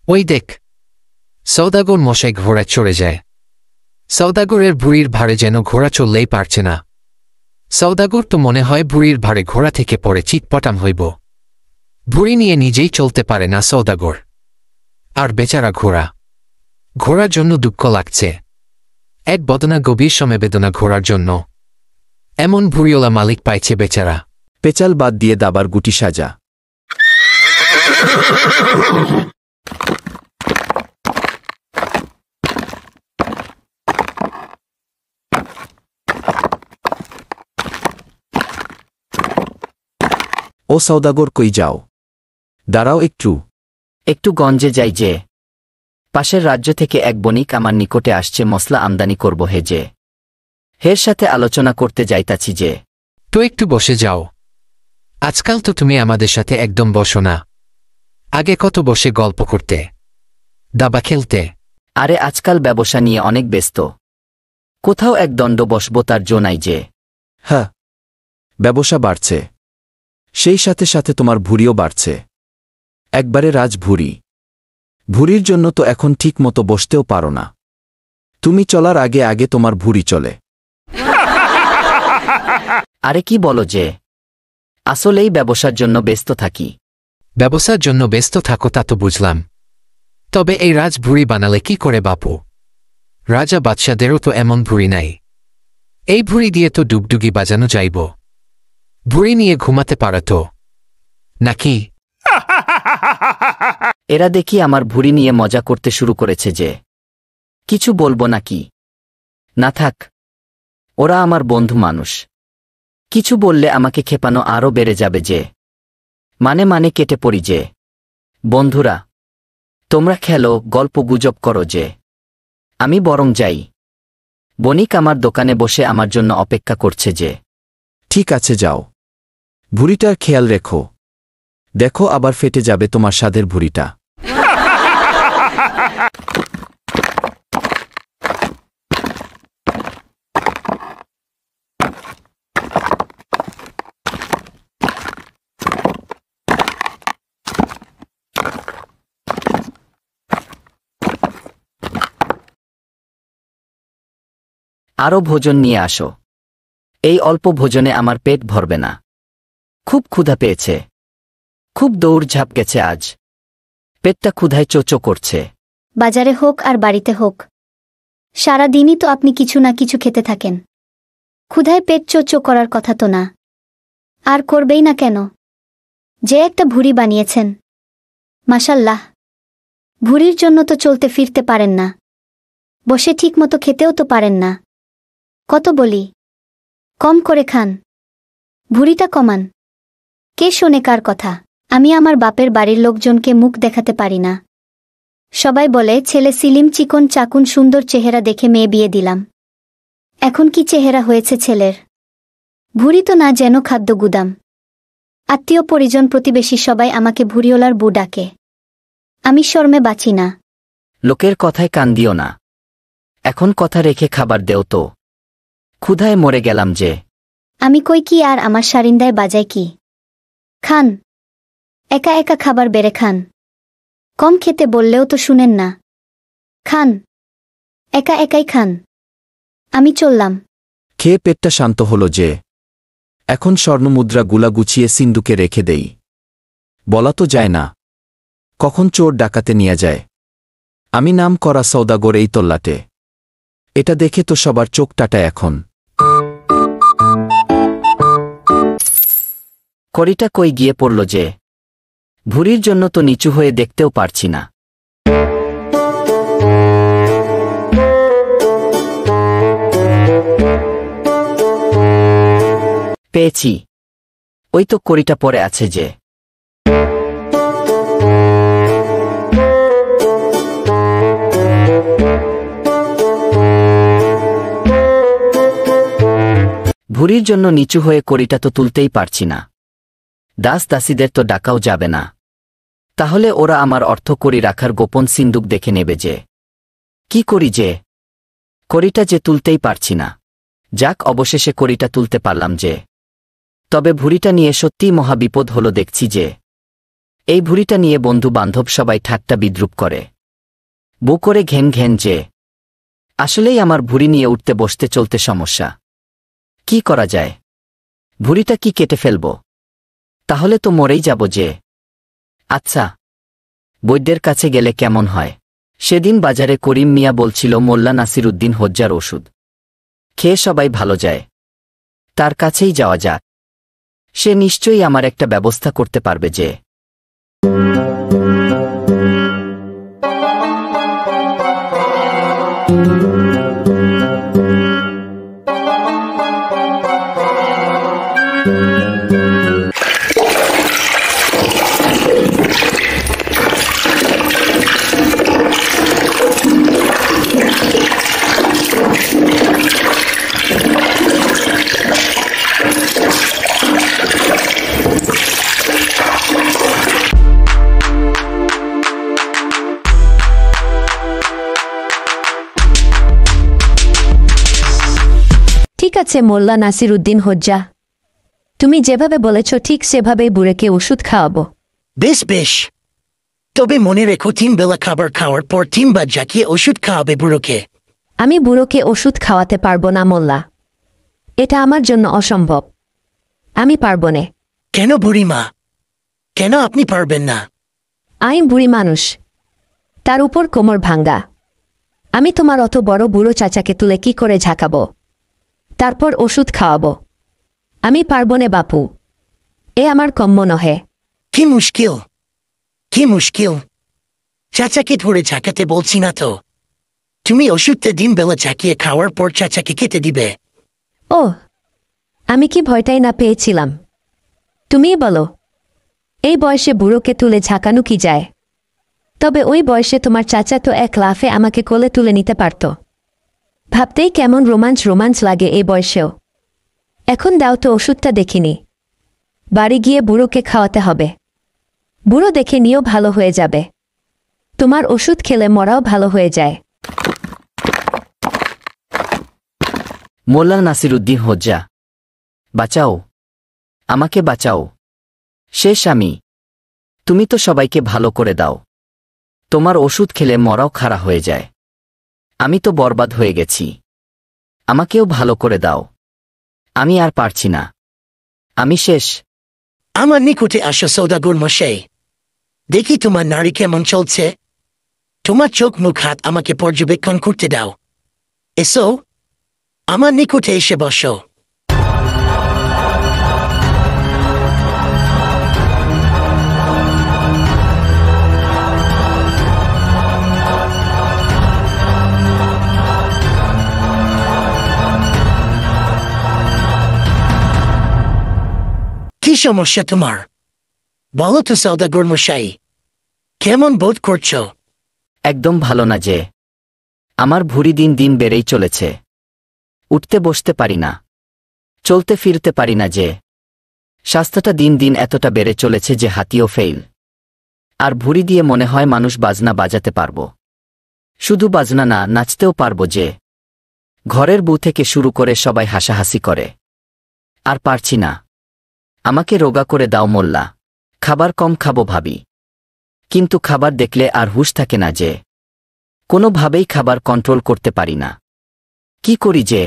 ওই দেখ, সওদাগর মশাই ঘোড়ায় চড়ে যায়। সওদাগরের বুড়ির ভারে যেন ঘোড়া চললেই পারছে না। সওদাগর তো মনে হয় বুড়ির ভারে ঘোড়া থেকে পড়ে চিৎপটাং হইব। বুড়ি নিয়ে নিজেই চলতে পারে না সওদাগর। আর বেচারা ঘোড়ার জন্য দুঃখ লাগছে। এক বদনা গভীর সমবেদনা ঘোড়ার জন্য। এমন বুড়িওলা মালিক পাইছে বেচারা। পেচাল বাদ দিয়ে দাবার গুটি সাজা। ও সওদাগর, কই যাও? দাঁড়াও একটু গঞ্জে যাই যে। পাশের রাজ্য থেকে এক বণিক আমার নিকটে আসছে, মশলা আমদানি করব হে যে। হের সাথে আলোচনা করতে যাইতাছি যে। তো একটু বসে যাও। আজকাল তো তুমি আমাদের সাথে একদম বসো না। আগে কত বসে গল্প করতে, দাবা খেলতে। আরে আজকাল ব্যবসা নিয়ে অনেক ব্যস্ত। কোথাও এক দণ্ড বসব তার জো নাই যে। হ্যাঁ, ব্যবসা বাড়ছে, সেই সাথে সাথে তোমার ভুঁড়িও বাড়ছে। একবারে ভুঁড়ি। ভুঁড়ির জন্য তো এখন ঠিক মতো বসতেও পারো না। তুমি চলার আগে আগে তোমার ভুঁড়ি চলে। আরে কি বলো যে? আসলেই ব্যবসার জন্য ব্যস্ত থাকি। ব্যবসার জন্য ব্যস্ত থাকো তা তো বুঝলাম, তবে এই ভুঁড়ি বানালে কি করে বাপু? রাজা বাদশাদেরও তো এমন ভুঁড়ি নাই। এই ভুঁড়ি দিয়ে তো ডুগডুগি বাজানো যাইব। ভুঁড়ি নিয়ে ঘুমাতে পারত নাকি? এরা দেখি আমার ভুঁড়ি নিয়ে মজা করতে শুরু করেছে যে। কিছু বলবো নাকি? না থাক, ওরা আমার বন্ধু মানুষ। কিছু বললে আমাকে খেপানো আরও বেড়ে যাবে যে। মানে কেটে পড়ি যে। বন্ধুরা, তোমরা খেলো, গল্প গুজব করো যে। আমি বরং যাই। বণিক আমার দোকানে বসে আমার জন্য অপেক্ষা করছে যে। ঠিক আছে, যাও। ভুঁড়িটার খেয়াল রেখো। দেখো আবার ফেটে যাবে তোমার স্বাদের ভুঁড়িটা। আরও ভোজন নিয়ে আসো। এই অল্প ভোজনে আমার পেট ভরবে না। খুব ক্ষুধা পেয়েছে। খুব দৌড়ঝাঁপ গেছে আজ। পেটটা ক্ষুধায় চোচো করছে। বাজারে হোক আর বাড়িতে হোক, সারা দিনই তো আপনি কিছু না কিছু খেতে থাকেন। ক্ষুধায় পেট চোচো করার কথা তো না। আর করবেই না কেন? যে একটা ভুঁড়ি বানিয়েছেন, মাশাল্লাহ। ভুঁড়ির জন্য তো চলতে ফিরতে পারেন না, বসে ঠিকমতো খেতেও তো পারেন না। কত বলি, কম করে খান, ভুঁড়িটা কমান। কে শোনে কার কথা? আমি আমার বাপের বাড়ির লোকজনকে মুখ দেখাতে পারি না। সবাই বলে ছেলে সিলিম, চিকন চাকুন, সুন্দর চেহারা দেখে মেয়ে বিয়ে দিলাম। এখন কি চেহারা হয়েছে ছেলের! ভুঁড়ি তো না, যেন খাদ্য গুদাম। আত্মীয় পরিজন প্রতিবেশী সবাই আমাকে ভুঁড়িওয়ালার বউ ডাকে। আমি শর্মে বাঁচি না। লোকের কথায় কান দিও না। এখন কথা রেখে খাবার দেও তো। ক্ষুধায় মরে গেলাম যে। আমি কই কি আর আমার সারিন্দায় বাজায় কি? খান, একা একা খাবার বেড়ে খান। কম খেতে বললেও তো শুনেন না। খান, একা একাই খান। আমি চললাম। খেয়ে পেটটা শান্ত হলো যে। এখন স্বর্ণমুদ্রা গুলা গুছিয়ে সিন্দুকে রেখে দেই। বলা তো যায় না কখন চোর ডাকাতে নিয়ে যায়। আমি নাম করা সওদাগর এই তল্লাটে। এটা দেখে তো সবার চোখ টাটা এখন। কড়িটা কই গিয়ে পড়ল যে। ভুঁড়ির জন্য তো নিচু হয়ে দেখতেও পারছি না। পেয়েছি, ওই তো কড়িটা পড়ে আছে যে। ভুঁড়ির জন্য নিচু হয়ে কড়িটা তো তুলতেই পারছি না। দাস দাসীদের তো ডাকাও যাবে না। তাহলে ওরা আমার অর্থ কড়ি রাখার গোপন সিন্দুক দেখে নেবে যে। কি করি যে? কড়িটা যে তুলতেই পারছি না। যাক, অবশেষে কড়িটা তুলতে পারলাম যে। তবে ভুঁড়িটা নিয়ে সত্যিই মহাবিপদ হলো দেখছি যে। এই ভুঁড়িটা নিয়ে বন্ধু বান্ধব সবাই ঠাট্টা বিদ্রুপ করে, বু করে ঘেন ঘেন যে। আসলেই আমার ভুঁড়ি নিয়ে উঠতে বসতে চলতে সমস্যা। কি করা যায়? ভুঁড়িটা কি কেটে ফেলব? তাহলে তো মরেই যাব যে। আচ্ছা, বৈদ্যের কাছে গেলে কেমন হয়? সেদিন বাজারে করিম মিয়া বলছিল মোল্লা নাসিরুদ্দিন হজ্জার ওষুধ খেয়ে সবাই ভালো যায়, তার কাছেই যাওয়া যাক। সে নিশ্চয়ই আমার একটা ব্যবস্থা করতে পারবে যে। ঠিক আছে মোল্লা নাসিরুদ্দিন হজ্জা, তুমি যেভাবে বলেছ ঠিক সেভাবেই বুড়েকে ওষুধ খাওয়াবো। বেশ বেশ, তবে মনে রেখো 3 বেলা খাবার খাওয়ার পর 3 বার জাকিয়ে ওষুধ খাওয়াবে বুড়োকে। আমি বুড়োকে ওষুধ খাওয়াতে পারবো না মোল্লা, এটা আমার জন্য অসম্ভব। আমি পারবো না। কেন বুড়িমা, কেন আপনি পারবেন না? আমি বুড়ি মানুষ, তার উপর কোমর ভাঙ্গা। আমি তোমার অত বড় বুড়ো চাচাকে তুলে কি করে ঝাঁকাবো, তারপর ওষুধ খাওয়াবো? আমি পারবো না বাপু, এ আমার কম্য নহে। কি মুশকিল, কি মুশকিল! চাচাকে ধরে ঝাঁকাতে বলছি না তো। তুমি ওষুধটা 3 বেলা জাকিয়ে খাওয়ার পর চাচাকে খেতে দিবে। ও, আমি কি ভয়টাই না পেয়েছিলাম? তুমিই বলো, এই বয়সে বুড়োকে তুলে ঝাঁকানো কি যায়? তবে ওই বয়সে তোমার চাচা তো এক লাফে আমাকে কোলে তুলে নিতে পারত। ভাবতেই কেমন রোমাঞ্চ রোমাঞ্চ লাগে এই বয়সেও। এখন দাও তো ওষুধটা দেখিনি, বাড়ি গিয়ে বুড়োকে খাওয়াতে হবে। বুড়ো দেখে নিয়েও ভালো হয়ে যাবে। তোমার ওষুধ খেলে মরাও ভালো হয়ে যায়। মোল্লা নাসিরুদ্দিন হজ্জা, বাঁচাও, আমাকে বাঁচাও। শেষ আমি। তুমি তো সবাইকে ভালো করে দাও, তোমার ওষুধ খেলে মরাও খাড়া হয়ে যায়। আমি তো বরবাদ হয়ে গেছি, আমাকেও ভালো করে দাও। আমি আর পারছি না, আমি শেষ। আমার নিকটে আসো সওদাগর মশাই, দেখি তোমার নারী কেমন চলছে। তোমার চোখ মুখ হাত আমাকে পর্যবেক্ষণ করতে দাও। এসো, আমার নিকটে এসে বসো। কি সমস্যা তোমার? বলো তো সওদাগর মশাই, কেমন বোধ করছো? একদম ভালো না যে। আমার ভুঁড়ি দিন দিন বেড়েই চলেছে। উঠতে বসতে পারি না, চলতে ফিরতে পারি না যে। স্বাস্থ্যটা দিন দিন এতটা বেড়ে চলেছে যে হাতিও ফেইল। আর ভুঁড়ি দিয়ে মনে হয় মানুষ বাজনা বাজাতে পারব। শুধু বাজনা না, নাচতেও পারব যে। ঘরের বউ থেকে শুরু করে সবাই হাসাহাসি করে। আর পারছি না, আমাকে রোগা করে দাও মোল্লা। খাবার কম খাবো ভাবি, কিন্তু খাবার দেখলে আর হুঁশ থাকে না যে। কোনোভাবেই খাবার কন্ট্রোল করতে পারি না। কি করি যে?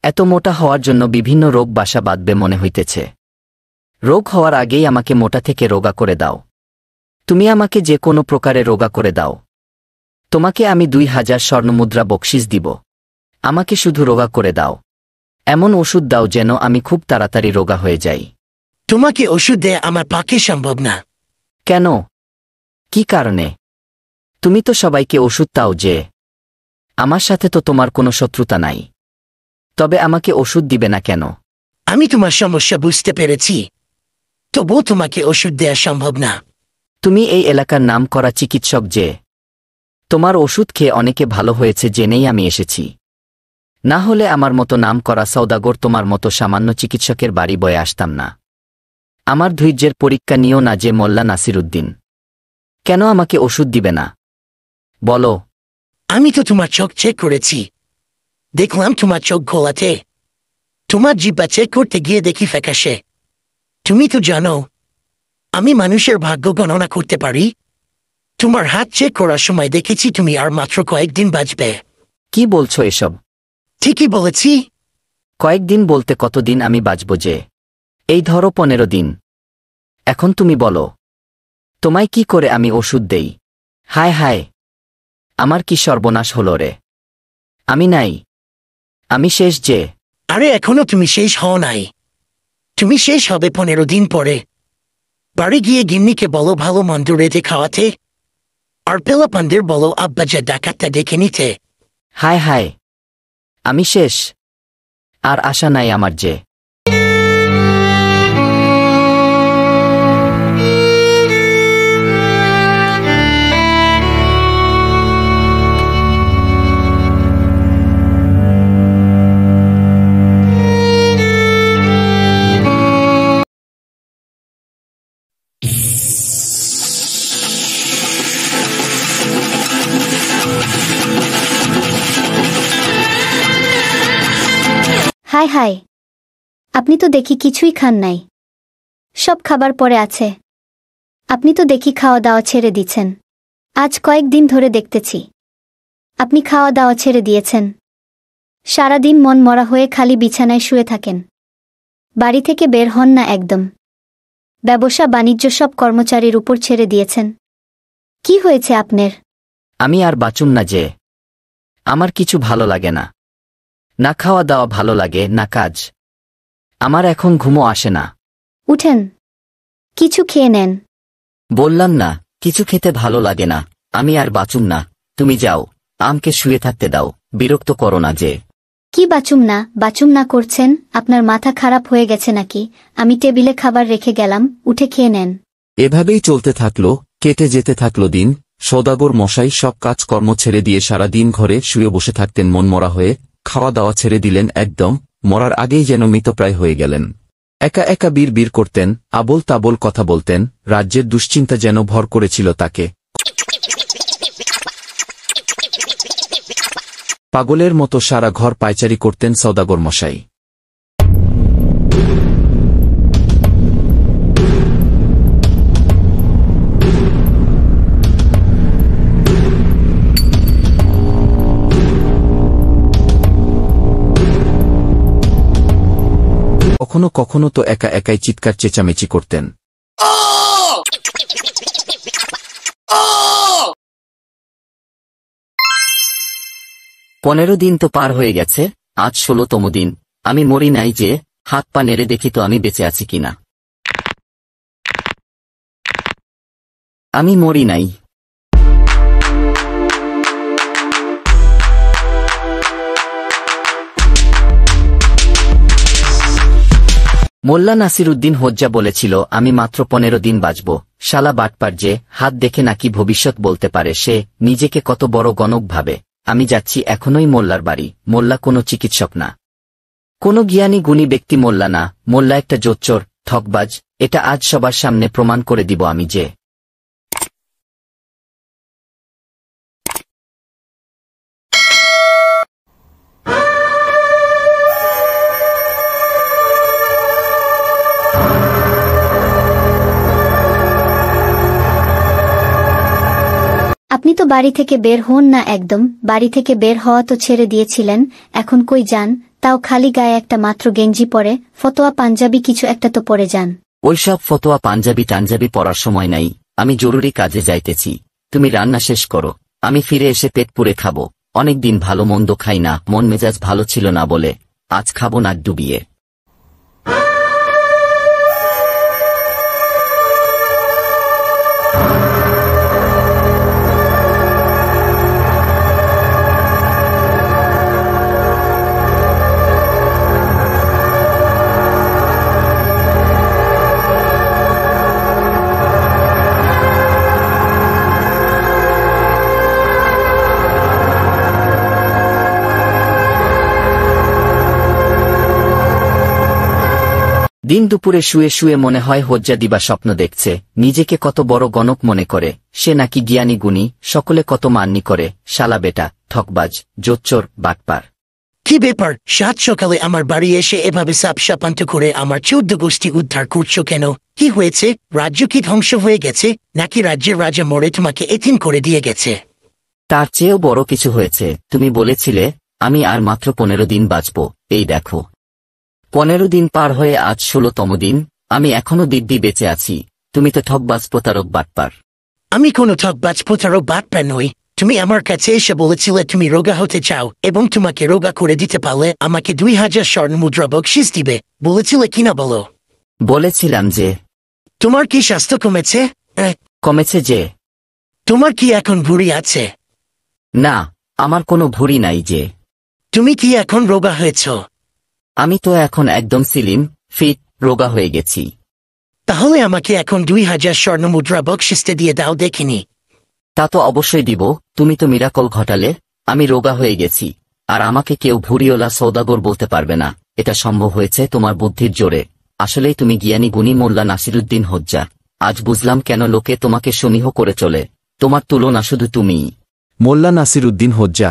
এত মোটা হওয়ার জন্য বিভিন্ন রোগ বাসা বাঁধবে মনে হইতেছে। রোগ হওয়ার আগেই আমাকে মোটা থেকে রোগা করে দাও। তুমি আমাকে যে কোনো প্রকারে রোগা করে দাও। তোমাকে আমি 2000 স্বর্ণমুদ্রা বকশিস দিব। আমাকে শুধু রোগা করে দাও। এমন ওষুধ দাও যেন আমি খুব তাড়াতাড়ি রোগা হয়ে যাই। তোমাকে ওষুধ দেয়া আমার পক্ষে সম্ভব না। কেন? কি কারণে? তুমি তো সবাইকে ওষুধ দাও যে। আমার সাথে তো তোমার কোনো শত্রুতা নাই, তবে আমাকে ওষুধ দিবে না কেন? আমি তোমার সমস্যা বুঝতে পেরেছি, তবুও তোমাকে ওষুধ দেয়া সম্ভব না। তুমি এই এলাকার নাম করা চিকিৎসক যে। তোমার ওষুধ খেয়ে অনেকে ভালো হয়েছে জেনেই আমি এসেছি। না হলে আমার মতো নাম করা সওদাগর তোমার মতো সামান্য চিকিৎসকের বাড়ি বয়ে আসতাম না। আমার ধৈর্যের পরীক্ষা নিও না যে মোল্লা নাসিরুদ্দিন। কেন আমাকে ওষুধ দিবে না বলো। আমি তো তোমার চোখ চেক করেছি, দেখলাম তোমার চোখ ঘোলাতে। তোমার জিহ্বা চেক করতে গিয়ে দেখি ফ্যাকাশে। তুমি তো জানো আমি মানুষের ভাগ্য গণনা করতে পারি। তোমার হাত চেক করার সময় দেখেছি তুমি আর মাত্র কয়েকদিন বাঁচবে। কি বলছো এসব? ঠিকই বলেছি। কয়েকদিন বলতে কতদিন আমি বাঁচব যে? এই ধরো 15 দিন। এখন তুমি বলো তোমায় কি করে আমি ওষুধ দেই? হায় হায়, আমার কি সর্বনাশ হলো রে। আমি নাই, আমি শেষ যে। আরে এখনো তুমি শেষ হও নাই, তুমি শেষ হবে 15 দিন পরে। বাড়ি গিয়ে গিন্নিকে বলো ভালো মন্দ রেঁধে খাওয়াতে, আর পেলাপানদের বলো আব্বাজা ডাকাতটা ডেকে নিতে। হায় হায়, আমি শেষ, আর আশা নাই আমার যে। হায় হায়, আপনি তো দেখি কিছুই খান নাই, সব খাবার পরে আছে। আপনি তো দেখি খাওয়া দাওয়া ছেড়ে দিচ্ছেন। আজ কয়েকদিন ধরে দেখতেছি আপনি খাওয়া দাওয়া ছেড়ে দিয়েছেন। সারাদিন মন মরা হয়ে খালি বিছানায় শুয়ে থাকেন, বাড়ি থেকে বের হন না একদম। ব্যবসা বাণিজ্য সব কর্মচারীর উপর ছেড়ে দিয়েছেন। কি হয়েছে আপনার? আমি আর বাঁচুম না যে। আমার কিছু ভালো লাগে না, না খাওয়া দাওয়া ভালো লাগে না কাজ। আমার এখন ঘুমও আসে না। উঠেন, কিছু খেয়ে নেন। বললাম না কিছু খেতে ভালো লাগে না, আমি আর বাঁচুম না। তুমি যাও, আমকে শুয়ে থাকতে দাও, বিরক্ত করো না যে। কি বাঁচুম না করছেন? আপনার মাথা খারাপ হয়ে গেছে নাকি? আমি টেবিলে খাবার রেখে গেলাম, উঠে খেয়ে নেন। এভাবেই চলতে থাকলো, কেটে যেতে থাকলো দিন। সওদাগর মশাই সব কাজকর্ম ছেড়ে দিয়ে সারা দিন ঘরে শুয়ে বসে থাকতেন মনমরা হয়ে। খাওয়া দাওয়া ছেড়ে দিলেন একদম, মরার আগেই যেন মৃতপ্রায় হয়ে গেলেন। একা একা বীর করতেন, আবোল তাবোল কথা বলতেন, রাজ্যের দুশ্চিন্তা যেন ভর করেছিল তাকে। পাগলের মতো সারা ঘর পায়চারি করতেন সওদাগর মশাই। কখনো কখনো তো একা একাই চিৎকার চেঁচামেচি করতেন। 15 দিন তো পার হয়ে গেছে, আজ 16তম দিন। আমি মরি নাই যে। হাত পা নেড়ে দেখি তো আমি বেঁচে আছি কিনা। আমি মরি নাই। মোল্লা নাসিরউদ্দিন হোজ্জা বলেছিল আমি মাত্র 15 দিন বাঁচব। শালা বাটপার যে, হাত দেখে নাকি ভবিষ্যৎ বলতে পারে সে, নিজেকে কত বড় গণক ভাবে। আমি যাচ্ছি এখনই মোল্লার বাড়ি। মোল্লা কোনো চিকিৎসক না, কোনো জ্ঞানী গুণী ব্যক্তি মোল্লা না। মোল্লা একটা জোচ্চোর, ঠকবাজ। এটা আজ সবার সামনে প্রমাণ করে দিব আমি যে। আপনি তো বাড়ি থেকে বের হন না একদম। বাড়ি থেকে বের হওয়া তো ছেড়ে দিয়েছিলেন, এখন কই যান? তাও খালি গায়ে একটা মাত্র গেঞ্জি পরে, ফতোয়া পাঞ্জাবি কিছু একটা তো পরে যান। ওইসব ফতোয়া পাঞ্জাবি টাঞ্জাবি পড়ার সময় নাই, আমি জরুরি কাজে যাইতেছি। তুমি রান্না শেষ করো, আমি ফিরে এসে পেট পুরে খাবো। অনেক দিন ভালো মন্দ খাই না, মন মেজাজ ভালো ছিল না বলে আজ খাবো নাক ডুবিয়ে। দিন দুপুরে শুয়ে শুয়ে মনে হয় হজ্জা দিবা স্বপ্ন দেখছে, নিজেকে কত বড় গণক মনে করে, সে নাকি জ্ঞানী গুণী, সকলে কত মান্যি করে, শালা বেটা, ঠকবাজ, জোচ্চোর, বাটপার। কি ব্যাপার, সাত সকালে আমার বাড়ি এসে এভাবে সাপসাপান্ত করে আমার 14 গোষ্ঠী উদ্ধার করছো কেন? কি হয়েছে? রাজ্য কি ধ্বংস হয়ে গেছে, নাকি রাজ্যের রাজা মরে তোমাকে এতিম করে দিয়ে গেছে? তার চেয়েও বড় কিছু হয়েছে। তুমি বলেছিলে আমি আর মাত্র 15 দিন বাঁচব, এই দেখো 15 দিন পার হয়ে আজ 16তম দিন, আমি এখনো দিব্যি বেঁচে আছি। তুমি তো ঠকবাজ, প্রতারক, বাটপার। আমি কোনো ঠকবাজ প্রতারক বাটপার নই। তুমি আমার কাছে এসে বলেছিলে তুমি রোগা হতে চাও, এবং তোমাকে রোগা করে দিতে পারলে আমাকে 2000 স্বর্ণমুদ্রা বকশিস দিবে, বলেছিলে কিনা বলো? বলেছিলাম যে। তোমার কি স্বাস্থ্য কমেছে? কমেছে যে। তোমার কি এখন ভুঁড়ি আছে? না, আমার কোনো ভুঁড়ি নাই যে। তুমি কি এখন রোগা হয়েছ? আমি তো এখন একদম সিলিম ফিট, রোগা হয়ে গেছি। তাহলে আমাকে এখন 2000 স্বর্ণমুদ্রা বকশিসতে দিয়ে দাও দেখিনি। তা তো অবশ্যই দিব। তুমি তো মিরাকল ঘটালে, আমি রোগা হয়ে গেছি, আর আমাকে কেউ ভুঁড়িওয়ালা সওদাগর বলতে পারবে না। এটা সম্ভব হয়েছে তোমার বুদ্ধির জোরে। আসলেই তুমি জ্ঞানী গুণী মোল্লা নাসিরুদ্দিন হজ্জা। আজ বুঝলাম কেন লোকে তোমাকে সমীহ করে চলে। তোমার তুলনা শুধু তুমিই। মোল্লা নাসিরুদ্দিন হজ্জা।